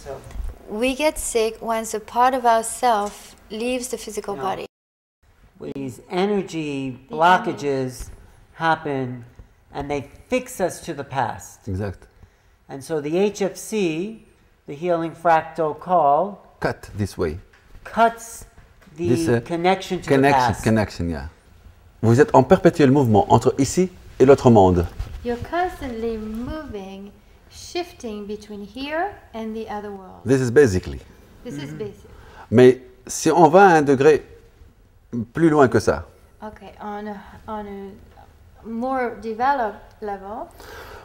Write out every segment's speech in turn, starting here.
So We get sick once a part of ourself leaves the physical body. these energy blockages happen and they fix us to the past. Exact. And so the HFC, the healing fractal call, Cut this way. cuts the This, connection to the past. Connection, yeah. Vous êtes en perpétuel mouvement entre ici et l'autre monde. You're constantly moving, shifting between here and the other world. This is basically. This is basic. Mais si on va à un degré plus loin que ça, Okay, on a more developed level,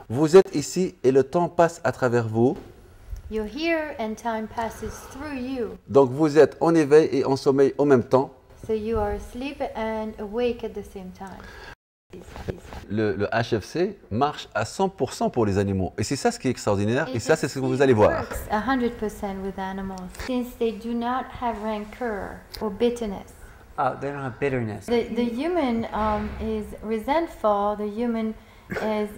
vous êtes ici et le temps passe à travers vous. you're here and time passes through you. Donc vous êtes en éveil et en sommeil en même temps. So you are asleep and awake at the same time. Le HFC marche à 100% pour les animaux. Et c'est ça ce qui est extraordinaire. Et ça, c'est ce que vous allez voir. Works 100% with animals since they do not have rancor or bitterness. They don't have bitterness. The human is resentful. The human is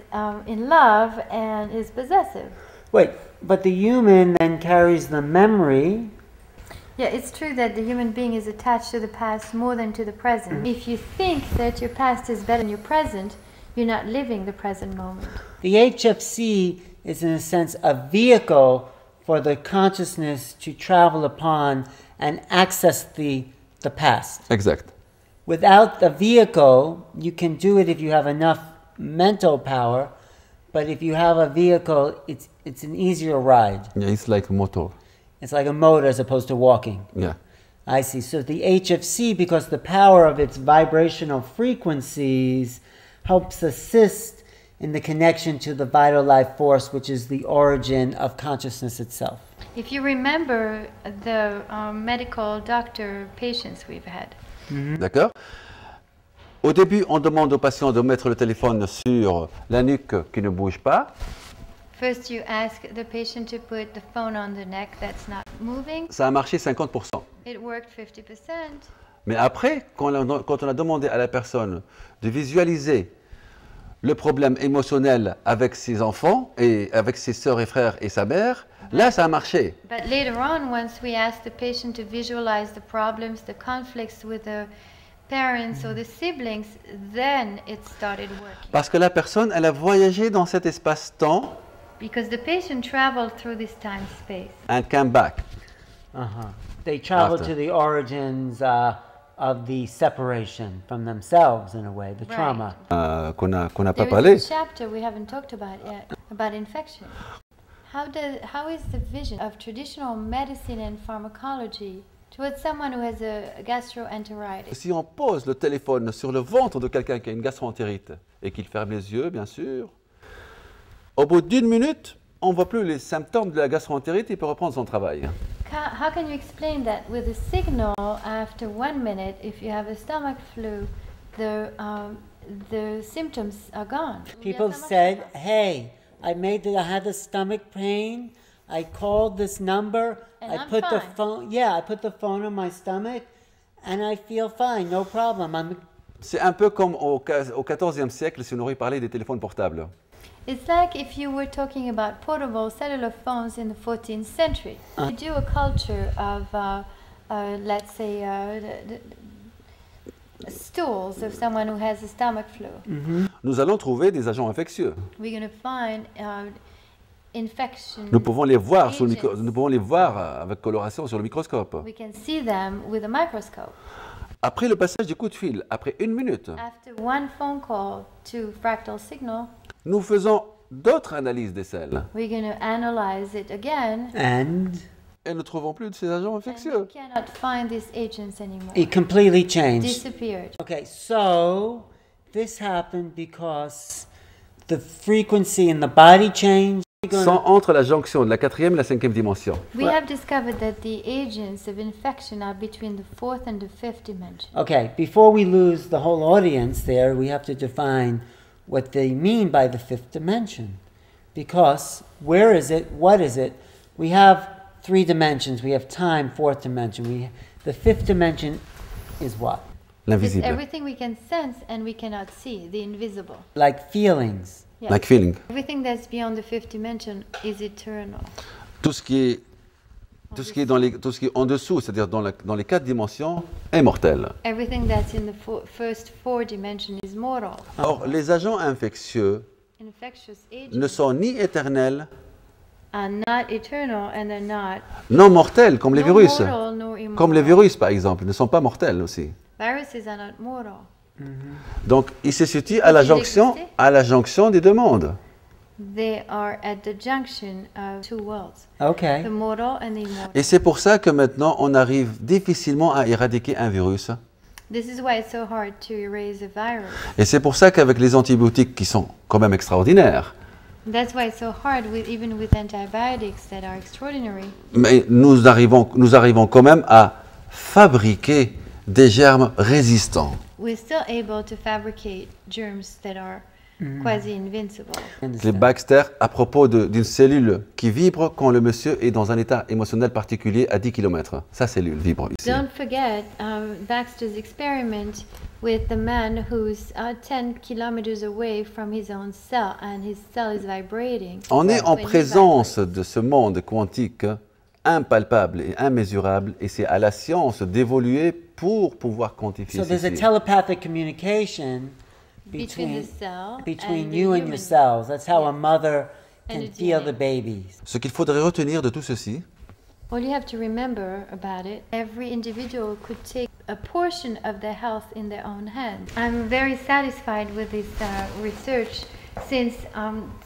in love and is possessive. Wait, but the human then carries the memory. Yeah, it's true that the human being is attached to the past more than to the present. If you think that your past is better than your present, you're not living the present moment. The HFC is, in a sense, a vehicle for the consciousness to travel upon and access the past. Exact. Without the vehicle, you can do it if you have enough mental power, but if you have a vehicle, it's an easier ride. Yeah, it's like a motor. It's like a motor as opposed to walking. Yeah. I see. So the HFC, because the power of its vibrational frequencies helps assist in the connection to the vital life force, which is the origin of consciousness itself. If you remember the medical doctor patients we've had, D'accord? Au début, on demande aux patients de mettre le téléphone sur la nuque qui ne bouge pas. first you ask the patient to put the phone on the neck that's not moving. Ça a marché 50%. It worked 50%. Mais après, quand on a demandé à la personne de visualiser le problème émotionnel avec ses enfants et avec ses sœurs et frères et sa mère, là, ça a marché. But later on, once we asked the patient to visualize the problems, the conflicts with the parents or the siblings, then it started working. Parce que la personne, elle a voyagé dans cet espace-temps Because the patient traveled through this time space. and came back. They travel After. to the origins of the separation from themselves, in a way, the Right. trauma. Qu'on n'a pas There parlé. is a chapter we haven't talked about yet about infection. How is the vision of traditional medicine and pharmacology towards someone who has a gastroenteritis? Si on pose le téléphone sur le ventre de quelqu'un qui a une gastroentérite et qu'il ferme les yeux, bien sûr, au bout d'une minute, on ne voit plus les symptômes de la gastroentérite, il peut reprendre son travail. How can you explain that with a signal after 1 minute, if you have a stomach flu, the symptoms are gone? People said, hey, I had the stomach pain, I called this number, And I I'm put the fine." phone, I put the phone on my stomach, and I feel fine, no problem. C'est un peu comme au XIVe siècle, si on aurait parlé des téléphones portables. It's like if you were talking about portable cellular phones in the 14th century. You do a culture of, let's say, stools of someone who has a stomach flu. Nous allons trouver des agents infectieux. We're going to find infection. Nous pouvons les voir, agents. nous pouvons les voir avec coloration sur le microscope. We can see them with a microscope. Après le passage du coup de fil, après 1 minute, After one phone call to fractal signal, nous faisons d'autres analyses des selles we're going to analyze it again, And et ne trouvons plus de ces agents and we infectieux. cannot find these agents anymore. it completely changed. Disappeared. Okay, so this happened because the frequency in the body changed. Sans entre la jonction de la 4e et la 5e dimension. We have discovered that the agents of infection are between the 4th and the 5th dimension. Okay, before we lose the whole audience there, we have to define what they mean by the 5th dimension. Because where is it? What is it? We have 3 dimensions. We have time, 4th dimension. The 5th dimension is what? It's L'invisible. everything we can sense and we cannot see, the invisible. Like feelings. Yeah. Like feeling. Everything that's beyond the 5th dimension is eternal. Tout ce qui est Tout ce qui est, tout ce qui est en dessous, c'est-à-dire dans les 4 dimensions, est mortel. Everything that's in the first 4 dimensions is mortal. Or, les agents infectieux Infectious ne agents sont ni éternels, are not eternal and they're not non mortels, comme les nor virus. mortal nor immoral. Comme les virus, par exemple, ne sont pas mortels aussi. Viruses are not mortal. Donc, il se situe à la jonction des deux mondes. They are at the junction of 2 worlds, Okay. the mortal and the immortal. Et c'est pour ça que maintenant, on arrive difficilement à éradiquer un virus. This is why it's so hard to erase a virus. Et c'est pour ça qu'avec les antibiotiques qui sont quand même extraordinaires, That's why it's so hard, even with antibiotics that are extraordinary. mais nous arrivons quand même à fabriquer des germes résistants. We're still able to fabricate germs that are quasi-invincible. Les Baxter, à propos d'une cellule qui vibre quand le monsieur est dans un état émotionnel particulier à 10 km. Sa cellule vibre ici. Don't forget Baxter's experiment with the man who's 10 kilometers away from his own cell and his cell is vibrating. On est en when he présence vibrates. de ce monde quantique impalpable et immesurable et c'est à la science d'évoluer pour pouvoir quantifier So there's a ceci. telepathic communication Between the cell between and the you and human. your cells. That's how a Yeah. mother And can the feel DNA. the babies. Ce qu'il faudrait retenir de tout ceci, All you have to remember about it, every individual could take a portion of their health in their own hands. I'm very satisfied with this research since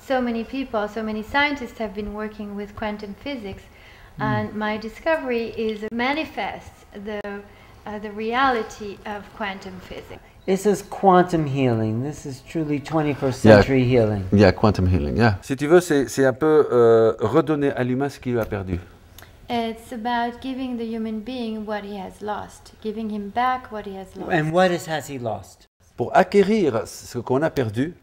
so many people, so many scientists have been working with quantum physics, and my discovery is manifests the reality of quantum physics. This is quantum healing. This is truly 21st century healing. il y a quantum healing. Yeah. Si tu veux, c'est un peu redonner à l'humain ce qu'il lui a perdu. It's about giving the human being what he has lost, giving him back what he has lost. And what has he lost? Pour acquérir ce qu'on a perdu,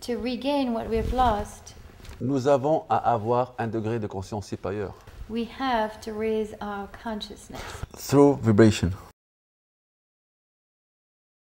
To regain what we have lost, nous avons à avoir un degré de conscience supérieur. we have to raise our consciousness Through vibration.